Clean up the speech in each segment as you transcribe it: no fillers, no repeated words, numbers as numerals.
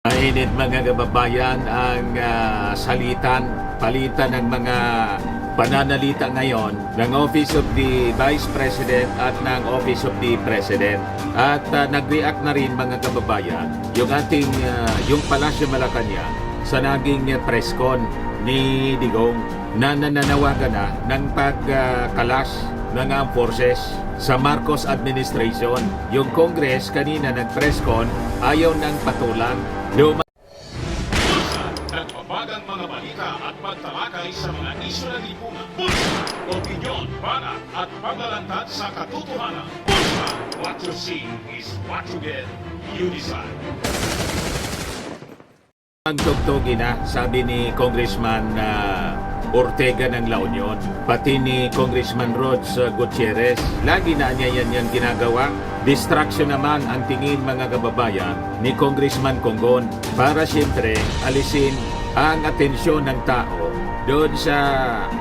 Mainit mga kababayan ang palitan ng mga pananalita ngayon ng Office of the Vice President at ng Office of the President. At nag-react na rin mga kababayan yung ating yung Palasyo Malacanang sa naging press con ni Digong na nananawagan na ng pagkalas ng armed forces sa Marcos administration. Yung Congress kanina nag-press con, ayaw ng patulang. Nagbabagang mga balita at pagtalakay sa mga isyu ng lipunan. Pulsa, opinyon, banat at paglalantad sa katotohanan. Pulsa, what you see is what you get. You decide. Ang tugtugin na, sabi ni Congressman Ortega ng La Union, pati ni Congressman Rods Gutierrez, lagi na niya yan ginagawa. Distraction naman ang tingin mga kababayan ni Congressman Congon para siyempre alisin ang atensyon ng tao doon sa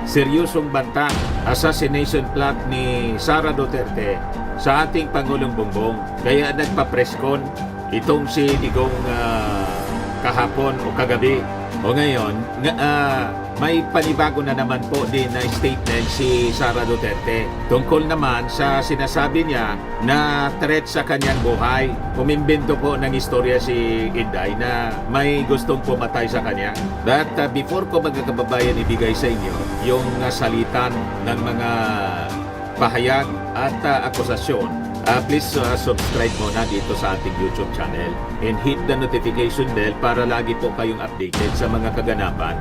seryosong banta, assassination plot ni Sara Duterte sa ating Pangulong Bongbong. Kaya nagpa-press con itong si Digong kahapon o kagabi o ngayon may panibago na naman po din na statement si Sara Duterte tungkol naman sa sinasabi niya na threat sa kanyang buhay. Umimbento po ng istorya si Inday na may gustong pumatay sa kanya. But before ko mga kababayan ibigay sa inyo yung salitan ng mga pahayag at akusasyon, please subscribe muna dito sa ating YouTube channel and hit the notification bell para lagi po kayong updated sa mga kaganapan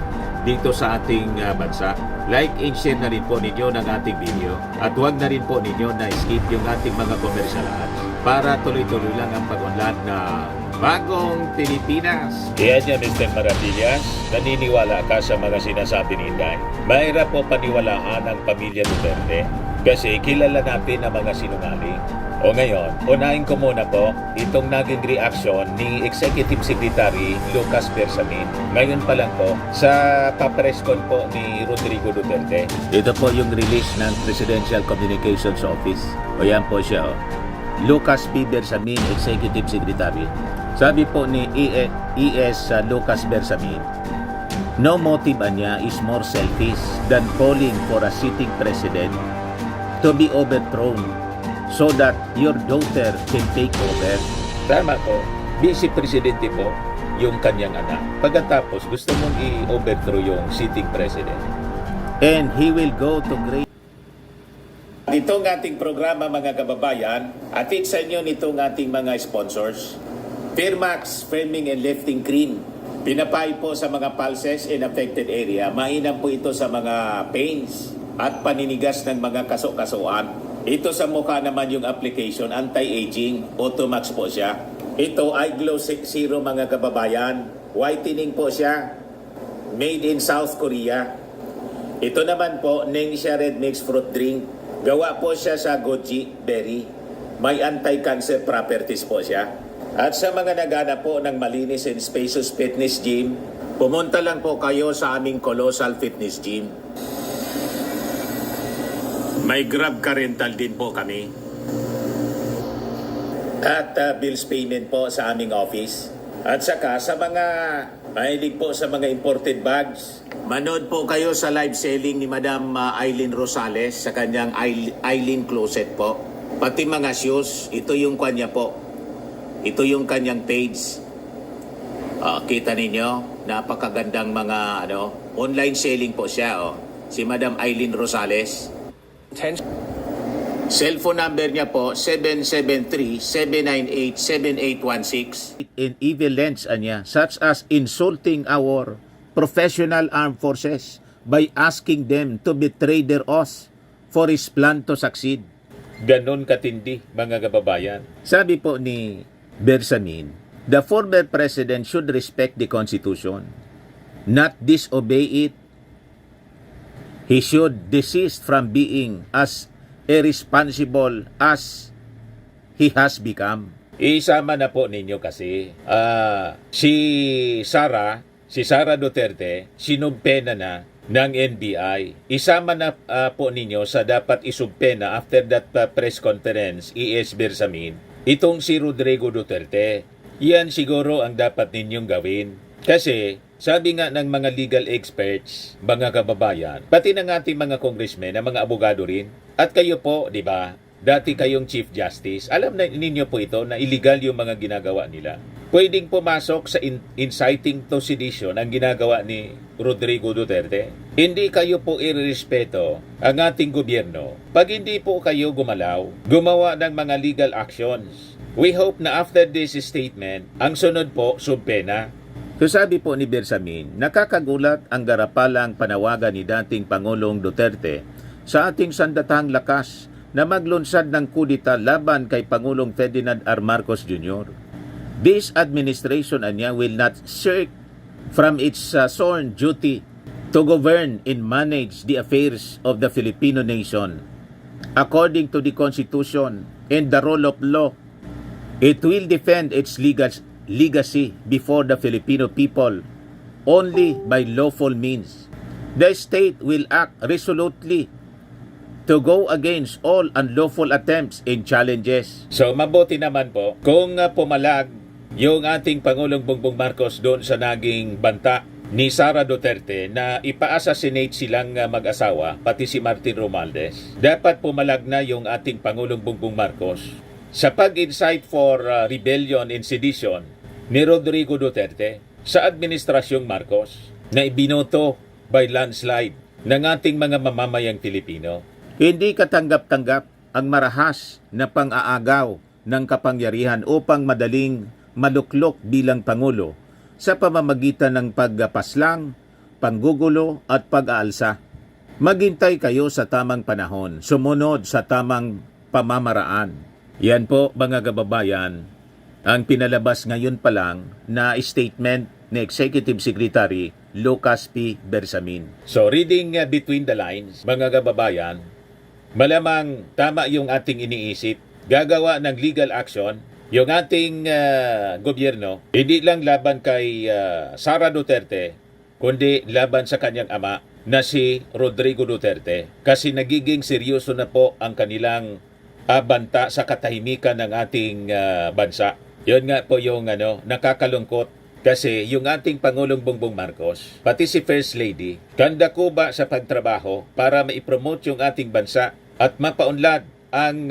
dito sa ating bansa. Like and share na rin po ninyo ng ating video at huwag na rin po ninyo na skip yung ating mga commercial ads para tuloy-tuloy lang ang pag-unlad na Bagong Pilipinas. Kaya niya Mr. Maravillas, naniniwala ka sa mga sinasabi ni Inday? Mahirap po paniwalaan ang pamilya Duterte kasi kilala natin ang mga sinungaling. O ngayon, unahin ko muna po itong naging reaksyon ni Executive Secretary Lucas Bersamin. Ngayon pa lang po sa papreskon po ni Rodrigo Duterte. Ito po yung release ng Presidential Communications Office. O yan po siya. Lucas P. Bersamin, Executive Secretary. Sabi po ni ES Lucas Bersamin, no motive niya is more selfish than calling for a sitting president to be overthrown so that your daughter can take over. Tama po, vice presidente po yung kanyang anak. Pagkatapos gusto mong i-overthrow yung sitting president. And he will go to great. Itong ating programa mga kababayan, atid sa inyo nitong ating mga sponsors. Firmax Firming and Lifting Cream. Pinapay po sa mga pulses in affected area. Mainam po ito sa mga pains at paninigas ng mga kaso-kasuan. Ito sa mukha naman yung application, anti-aging, Automax po siya. Ito ay Glow Zero mga kababayan. Whitening po siya. Made in South Korea. Ito naman po, Ningxia Red Mix Fruit Drink. Gawa po siya sa goji berry. May anti-cancer properties po siya. At sa mga naghanap po ng malinis and spacious fitness gym, pumunta lang po kayo sa aming Colossal Fitness Gym. May Grab car rental din po kami. At bills payment po sa aming office. At saka sa mga mahilig po sa mga imported bags, manood po kayo sa live selling ni Madam Aileen Rosales sa kanyang Aileen Closet po. Pati mga shoes, ito yung kanya po. Ito yung kanyang page. Kita ninyo, napakagandang mga online selling po siya. Si Madam Aileen Rosales. Cellphone number niya po 773-798-7816. In evil lens niya, such as insulting our professional armed forces by asking them to betray their oath for his plan to succeed. Ganon katindi mga kababayan. Sabi po ni Bersamin, the former president should respect the Constitution, not disobey it. He should desist from being as irresponsible as he has become. Isama na po ninyo kasi si Sara Duterte, sinumpena na ng NBI. Isama na po ninyo sa dapat isumpena after that press conference, ES Bersamin, itong si Rodrigo Duterte. Yan siguro ang dapat ninyong gawin. Kasi sabi nga ng mga legal experts, mga kababayan, pati ng ating mga congressmen, ng mga abogado rin, at kayo po, di ba, dati kayong Chief Justice, alam na ninyo po ito na illegal yung mga ginagawa nila. Pwedeng pumasok sa inciting to sedition ang ginagawa ni Rodrigo Duterte. Hindi kayo po irerespeto ang ating gobyerno pag hindi po kayo gumawa ng mga legal actions. We hope na after this statement, ang sunod po, subpena. So sabi po ni Bersamin, nakakagulat ang garapalang panawagan ni dating Pangulong Duterte sa ating sandatahang lakas na maglunsad ng kudita laban kay Pangulong Ferdinand R. Marcos Jr. This administration anya will not shirk from its sworn duty to govern and manage the affairs of the Filipino nation. According to the Constitution and the rule of law, it will defend its legacy before the Filipino people only by lawful means. The state will act resolutely to go against all unlawful attempts and challenges. So mabuti naman po kung pumalag yung ating Pangulong Bongbong Marcos doon sa naging banta ni Sara Duterte na ipa-assassinate silang mag-asawa, pati si Martin Romualdez. Dapat pumalag na yung ating Pangulong Bongbong Marcos sa pag-incite for rebellion and sedition ni Rodrigo Duterte sa Administrasyong Marcos na ibinoto by landslide ng ating mga mamamayang Pilipino. Hindi katanggap-tanggap ang marahas na pang-aagaw ng kapangyarihan upang madaling maluklok bilang Pangulo sa pamamagitan ng pagpaslang, panggugulo at pag-aalsa. Maghintay kayo sa tamang panahon, sumunod sa tamang pamamaraan. Yan po mga kababayan, ang pinalabas ngayon pa lang na statement ni Executive Secretary Lucas P. Bersamin. So reading between the lines, mga kababayan, malamang tama yung ating iniisip, gagawa ng legal action yung ating gobyerno, hindi lang laban kay Sara Duterte, kundi laban sa kanyang ama na si Rodrigo Duterte. Kasi nagiging seryoso na po ang kanilang banta sa katahimikan ng ating bansa. Yun nga po yung nakakalungkot kasi yung ating Pangulong Bongbong Marcos, pati si First Lady, ganda ko ba sa pagtrabaho para maipromote yung ating bansa at mapaunlad ang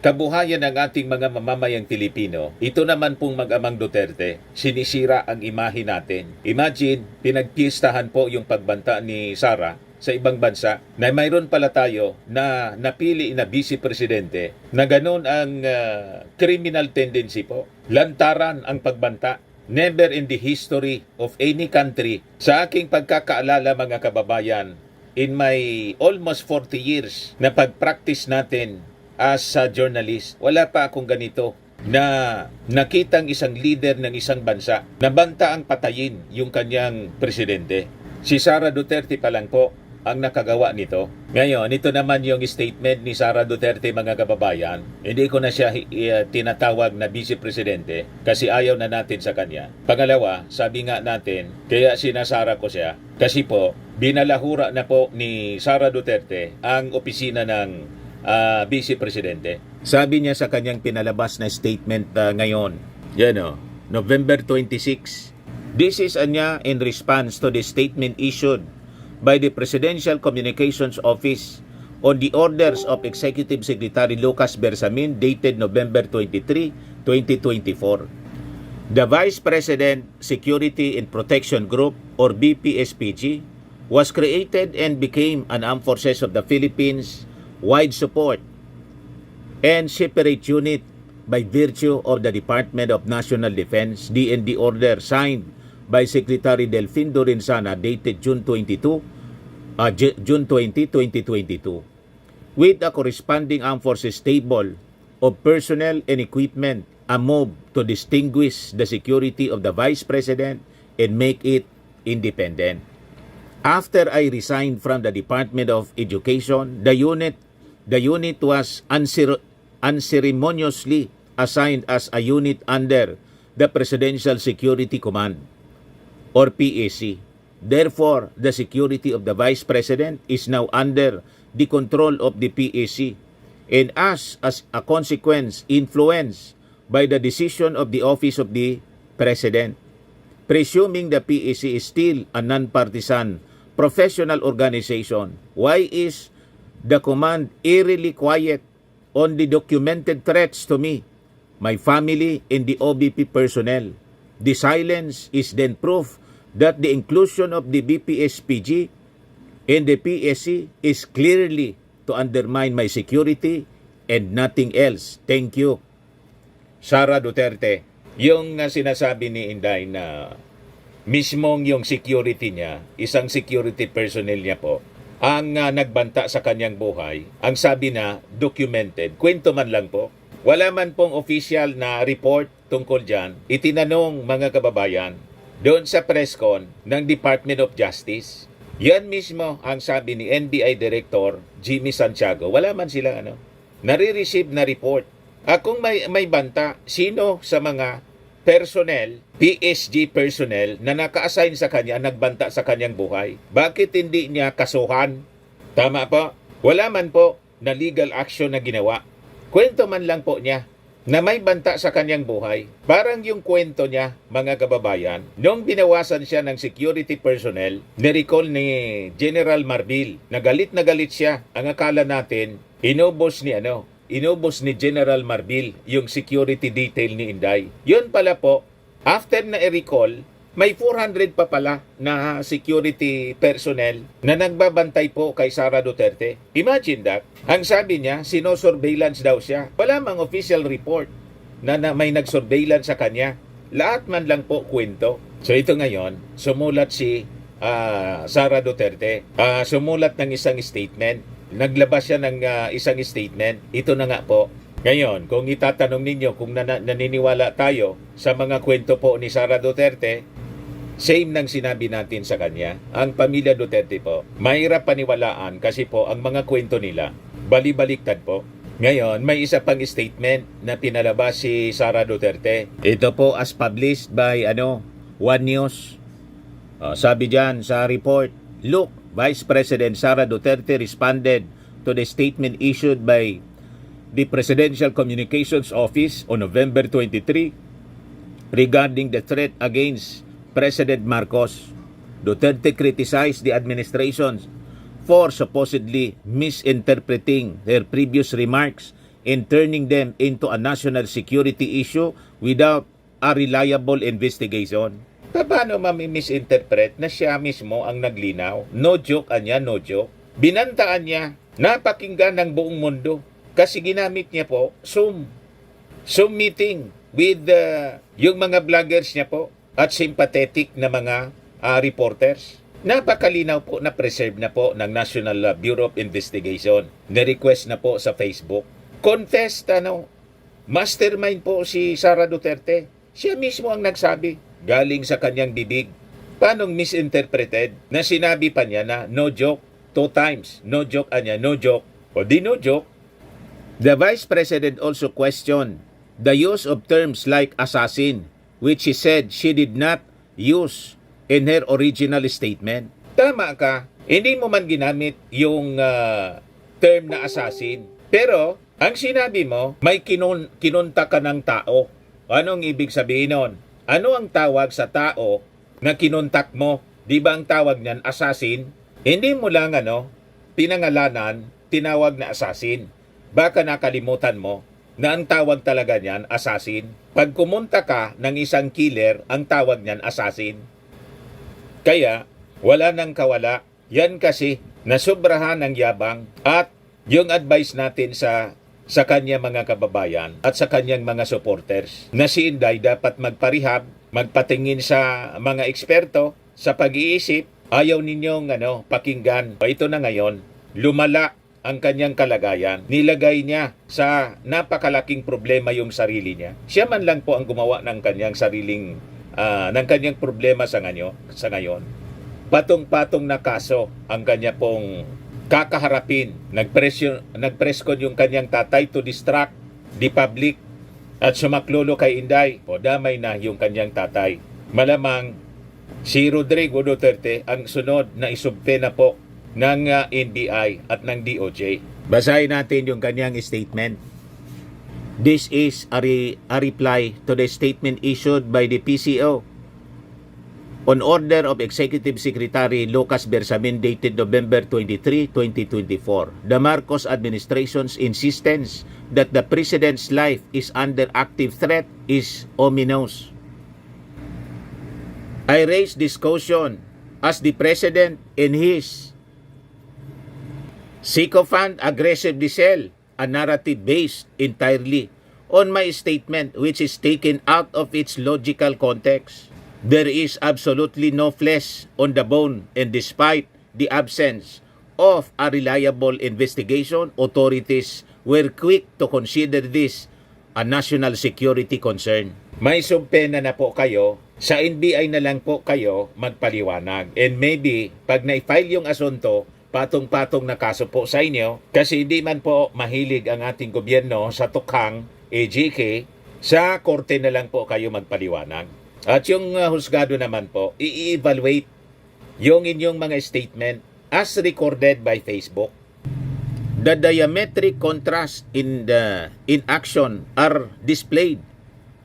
kabuhayan ng ating mga mamamayang Pilipino. Ito naman pong mag-amang Duterte, sinisira ang imahe natin. Imagine, pinagpiestahan po yung pagbanta ni Sara sa ibang bansa na mayroon pala tayo na napili na vice presidente na ganun ang criminal tendency po. Lantaran ang pagbanta. Never in the history of any country, sa aking pagkakaalala mga kababayan, in my almost 40 years na pag-practice natin as a journalist, wala pa akong ganito na nakitang isang leader ng isang bansa na banta ang patayin yung kanyang presidente. Si Sara Duterte pa lang po ang nakagawa nito. Ngayon, ito naman yung statement ni Sara Duterte mga kababayan. Hindi ko na siya tinatawag na vice presidente kasi ayaw na natin sa kanya. Pangalawa, sabi nga natin, kaya sinasara ko siya kasi po, binalahura na po ni Sara Duterte ang opisina ng vice presidente. Sabi niya sa kanyang pinalabas na statement ngayon, November 26, this is anya in response to the statement issued by the Presidential Communications Office on the orders of Executive Secretary Lucas Bersamin dated November 23, 2024. The Vice President Security and Protection Group or BPSPG was created and became an Armed Forces of the Philippines wide support and separate unit by virtue of the Department of National Defense DND order signed by Secretary Delfin Dorinsana dated June 20, 2022 with a corresponding armed forces table of personnel and equipment, a move to distinguish the security of the Vice President and make it independent. After I resigned from the Department of Education, the unit was unceremoniously assigned as a unit under the Presidential Security Command or PAC. Therefore, the security of the Vice President is now under the control of the PAC and as a consequence influenced by the decision of the Office of the President. Presuming the PEC is still a non-partisan professional organization, why is the command eerily quiet on the documented threats to me, my family, and the OBP personnel? The silence is then proof that the inclusion of the BPSPG in the PSC is clearly to undermine my security and nothing else. Thank you. Sara Duterte, yung sinasabi ni Inday na mismong yung security niya, isang security personnel niya po, ang nagbanta sa kanyang buhay, ang sabi na documented, kwento man lang po. Wala man pong official na report tungkol dyan. Itinanong mga kababayan doon sa press con ng Department of Justice. Yan mismo ang sabi ni NBI Director Jimmy Santiago. Wala man silang nare-receive na report. Kung may banta, sino sa mga personnel, PSG personnel na naka-assign sa kanya, nagbanta sa kanyang buhay? Bakit hindi niya kasuhan? Tama po. Wala man po na legal action na ginawa. Kwento man lang po niya na may banta sa kanyang buhay. Parang yung kwento niya, mga kababayan, nung binawasan siya ng security personnel, ni-recall ni General Marbil, na galit siya. Ang akala natin, inubos ni General Marbil yung security detail ni Inday. Yun pala po, after na i-recall, may 400 pa pala na security personnel na nagbabantay po kay Sara Duterte. Imagine that. Ang sabi niya, sino-surveillance daw siya. Wala mang official report na may nag-surveillance sa kanya. Lahat man lang po kwento. So ito ngayon, sumulat si Sara Duterte. Sumulat ng isang statement. Naglabas siya ng isang statement. Ito na nga po. Ngayon, kung itatanong ninyo kung naniniwala tayo sa mga kwento po ni Sara Duterte, same nang sinabi natin sa kanya. Ang pamilya Duterte po, mahirap paniwalaan kasi po ang mga kwento nila, bali-baliktad po. Ngayon, may isa pang statement na pinalabas si Sara Duterte. Ito po as published by One News. Sabi dyan sa report, look, Vice President Sara Duterte responded to the statement issued by the Presidential Communications Office on November 23 regarding the threat against President Marcos. Duterte criticized the administration for supposedly misinterpreting their previous remarks and turning them into a national security issue without a reliable investigation. Paano mami-misinterpret na siya mismo ang naglinaw? No joke anya, no joke. Binantaan niya, napakinggan ng buong mundo kasi ginamit niya po Zoom meeting with yung mga vloggers niya po at sympathetic na mga reporters. Napakalinaw po na preserve na po ng National Bureau of Investigation. Na-request na po sa Facebook. Confessed, mastermind po si Sara Duterte. Siya mismo ang nagsabi, galing sa kanyang bibig. Paano misinterpreted na sinabi pa niya na no joke 2 times? No joke anya, no joke. O di no joke. The Vice President also questioned the use of terms like assassin, which she said she did not use in her original statement. Tama ka, hindi mo man ginamit yung term na assassin. Pero, ang sinabi mo, may kinunta ka ng tao. Anong ibig sabihin nun? Ano ang tawag sa tao na kinuntak mo? Di ba ang tawag niyan assassin? Hindi mo lang pinangalanan, tinawag na assassin. Baka nakalimutan mo na ang tawag talaga niyan, assassin. Pag kumunta ka ng isang killer, ang tawag niyan, assassin. Kaya, wala nang kawala. Yan kasi, nasubrahan ng yabang at yung advice natin sa kanya mga kababayan at sa kanyang mga supporters na si Inday dapat magparehab, magpatingin sa mga eksperto sa pag-iisip. Ayaw ninyong pakinggan. Ito na ngayon, lumala ang kanyang kalagayan, nilagay niya sa napakalaking problema yung sarili niya. Siya man lang po ang gumawa ng kanyang sariling, ng kanyang problema sa ngayon. Patong-patong na kaso ang kanya pong kakaharapin. Nag-press con yung kanyang tatay to distract the public at sumaklolo kay Inday. O damay na yung kanyang tatay. Malamang si Rodrigo Duterte ang sunod na isubte na po ng NBI at ng DOJ. Basahin natin yung kanyang statement. This is a reply to the statement issued by the PCO on order of Executive Secretary Lucas Bersamin dated November 23, 2024. The Marcos administration's insistence that the President's life is under active threat is ominous. I raise this caution as the President and his sycophant aggressively sell a narrative based entirely on my statement which is taken out of its logical context. There is absolutely no flesh on the bone, and despite the absence of a reliable investigation, authorities were quick to consider this a national security concern. May sumpena na po kayo, sa NBI na lang po kayo magpaliwanag. And maybe, pag na-file yung asunto, patong-patong na kaso po sa inyo, kasi hindi man po mahilig ang ating gobyerno sa tukhang AGK, sa korte na lang po kayo magpaliwanag. At yung husgado naman po, i-evaluate yung inyong mga statement as recorded by Facebook. The diametric contrast in action are displayed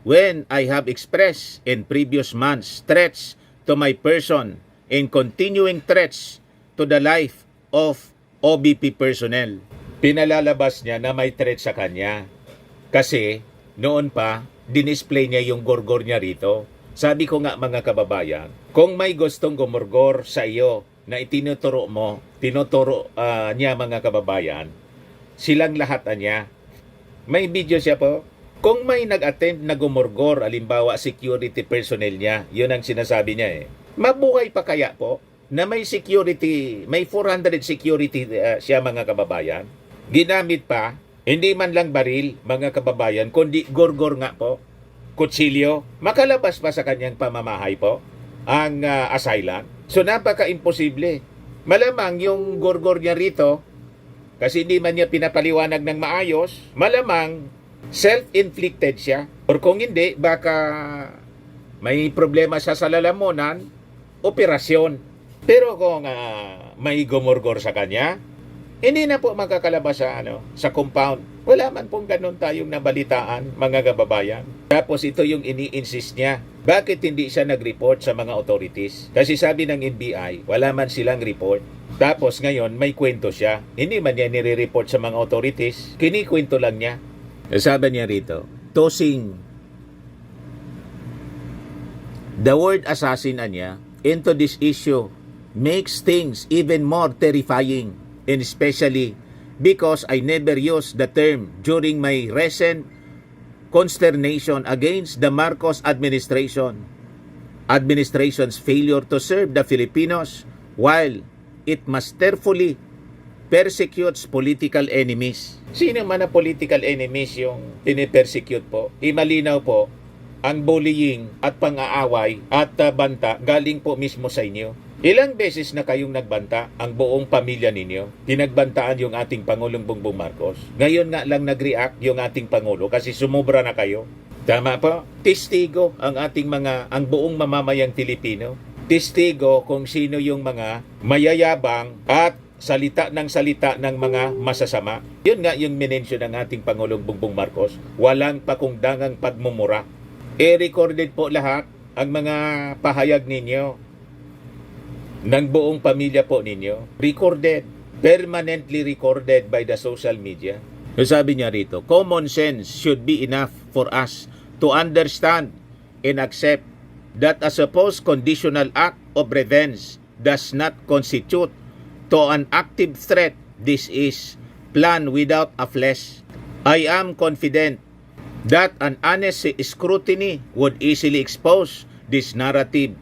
when I have expressed in previous months threats to my person and continuing threats to the life of OBP personnel. Pinalalabas niya na may threat sa kanya kasi noon pa dinisplay niya yung gorgor niya rito. Sabi ko nga mga kababayan, kung may gustong gumorgor sa iyo na itinuturo mo, niya mga kababayan, silang lahat niya. May video siya po. Kung may nag-attempt na gumorgor, alimbawa security personnel niya, yun ang sinasabi niya eh. Mabuhay pa kaya po na may security, may 400 security siya mga kababayan? Ginamit pa, hindi man lang baril mga kababayan, kundi gorgor nga po. Kutsilyo, makalabas pa sa kanyang pamamahay po ang asylum. So napaka-imposible. Malamang yung gorgor niya rito, kasi hindi man niya pinapaliwanag ng maayos, malamang self-inflicted siya. Or kung hindi, baka may problema siya sa lalamunan, operasyon. Pero kung may gumorgor sa kanya, hindi na po makakalabas sa compound. Wala man pong ganun tayong nabalitaan, mga kababayan. Tapos ito yung ini-insist niya. Bakit hindi siya nag-report sa mga authorities? Kasi sabi ng NBI, wala man silang report. Tapos ngayon, may kwento siya. Hindi man niya nire-report sa mga authorities. Kinikwento lang niya. Sabi niya rito, tossing the word assassin niya into this issue makes things even more terrifying, and especially because I never used the term during my recent consternation against the Marcos administration's failure to serve the Filipinos while it masterfully persecutes political enemies. Sino man na political enemies yung pinipersecute po? Imalinaw po, ang bullying at pang-aaway at banta galing po mismo sa inyo. Ilang beses na kayong nagbanta ang buong pamilya ninyo? Pinagbantaan yung ating Pangulong Bongbong Marcos. Ngayon nga lang nag-react yung ating Pangulo kasi sumubra na kayo. Tama po? Testigo ang ang buong mamamayang Pilipino. Testigo kung sino yung mga mayayabang at salita ng mga masasama. Yun nga yung minensyon ng ating Pangulong Bongbong Marcos. Walang pakungdangang pagmumura. Recorded po lahat ang mga pahayag ninyo ng buong pamilya po ninyo. Recorded. Permanently recorded by the social media. Sabi niya rito, common sense should be enough for us to understand and accept that a supposed conditional act of revenge does not constitute to an active threat. This is plan without a flesh. I am confident that an honest scrutiny would easily expose this narrative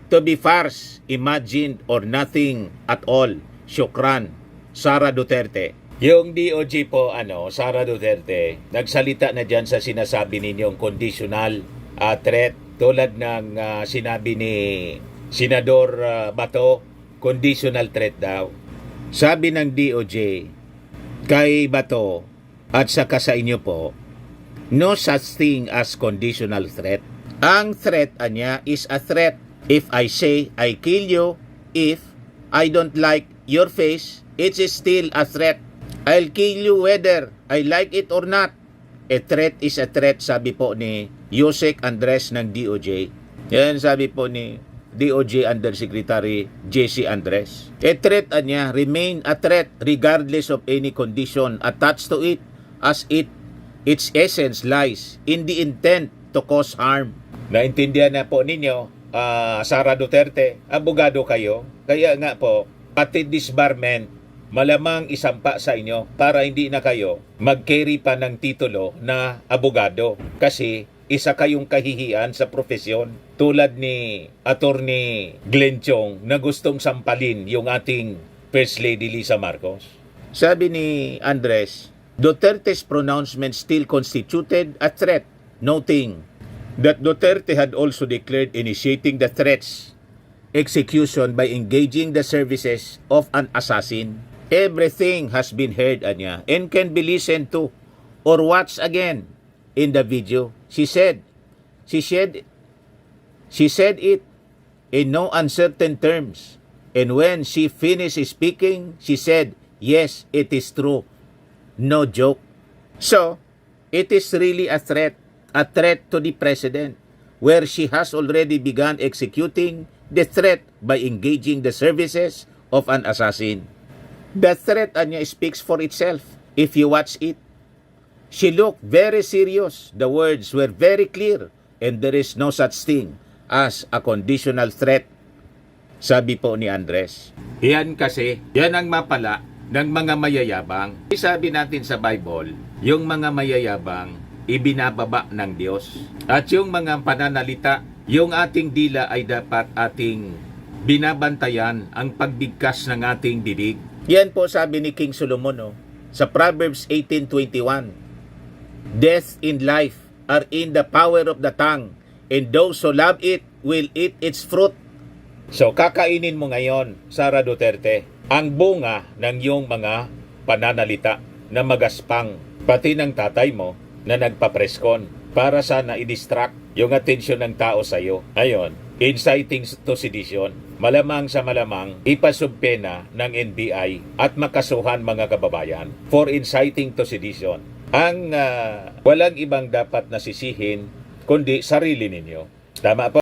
to be farce, imagined, or nothing at all. Shukran. Sara Duterte. Yung DOJ po, Sara Duterte, nagsalita na dyan sa sinasabi ninyong conditional threat. Tulad ng sinabi ni Senador Bato, conditional threat daw. Sabi ng DOJ kay Bato at saka sa inyo po, no such thing as conditional threat. Ang threat niya is a threat. If I say I kill you, if I don't like your face, it is still a threat. I'll kill you whether I like it or not. A threat is a threat, sabi po ni Yusek Andres ng DOJ. Yan sabi po ni DOJ Undersecretary JC Andres. A threat niya, remain a threat regardless of any condition attached to it, as its essence lies in the intent to cause harm. Naintindihan na po ninyo, Sara Duterte, abogado kayo. Kaya nga po, pati disbarment, malamang isampa sa inyo para hindi na kayo mag-carry pa ng titulo na abogado. Kasi isa kayong kahihiyan sa profesyon. Tulad ni Attorney Glenn Chong na gustong sampalin yung ating First Lady Lisa Marcos. Sabi ni Andres, Duterte's pronouncement still constituted a threat, noting that Duterte had also declared initiating the threats execution by engaging the services of an assassin. Everything has been heard anya and can be listened to or watched again in the video. She said it in no uncertain terms. And when she finished speaking, she said, yes, it is true. No joke. So, it is really a threat to the president, where she has already begun executing the threat by engaging the services of an assassin. The threat niya speaks for itself if you watch it. She looked very serious. The words were very clear and there is no such thing as a conditional threat, sabi po ni Andres. Yan kasi, yan ang mapala ng mga mayayabang. Sabi natin sa Bible, yung mga mayayabang ibinababa ng Diyos. At yung mga pananalita, yung ating dila ay dapat ating binabantayan ang pagbigkas ng ating bibig. Yan po sabi ni King Solomon sa Proverbs 18:21. Death and life are in the power of the tongue, and those who love it will eat its fruit. So kakainin mo ngayon, Sara Duterte, ang bunga ng iyong mga pananalita na magaspang, pati ng tatay mo na nagpapreskon para sana i-distract yung atensyon ng tao sa iyo. Ayon, inciting to sedition, malamang sa malamang ipasubpena ng NBI at makasuhan mga kababayan for inciting to sedition. Ang walang ibang dapat nasisihin kundi sarili ninyo. Tama po?